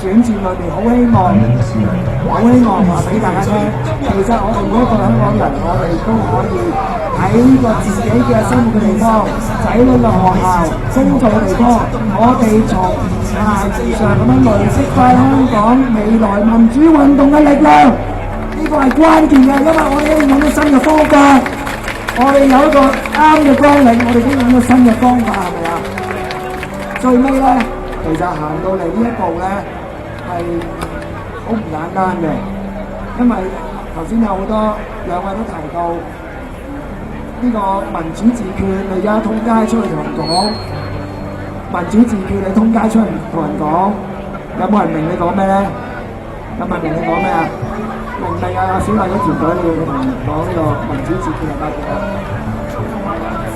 選戰裏面好希望話俾大家聽，其實我哋每一個香港人，我哋都可以喺個自己嘅生活嘅地方、仔女嘅學校、工作嘅地方，我哋從大致上咁樣累積翻香港未來民主運動嘅力量，呢個係關鍵嘅，因為我哋要用到新嘅方法，我哋有一個啱嘅綱領，我哋都用到新嘅方法，係咪啊？最尾咧，其實行到嚟呢一步咧係好唔簡單嘅，因為頭先有好多兩位都提到呢個民主自決，你而家通街出去同人講民主自決，你通街出去同人講，有冇人明你講咩咧？有冇人明你講咩啊？明唔明啊？小麗嗰條隊你要同人講呢個民主自決係乜嘢？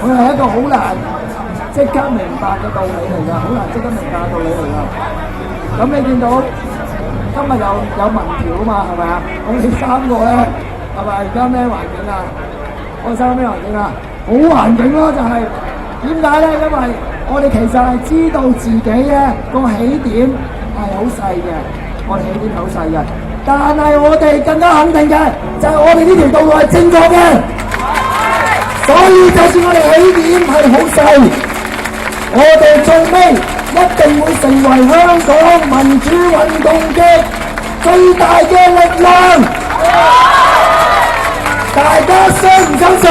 佢係一個好難即刻明白嘅道理嚟㗎，好難即刻明白嘅道理嚟㗎。咁你見到今日有民調啊嘛，係咪啊？我哋三個咧係咪而家咩環境啊？我哋三個咩環境啊？好環境咯，就係點解咧？因為我哋其實係知道自己咧個起點係好細嘅，我哋起點好細嘅，但係我哋更加肯定嘅就係我哋呢條道路係正確嘅，所以就算我哋起點係好細，我哋最尾一定會成為香港民主運動嘅最大嘅力量。大家相唔相信？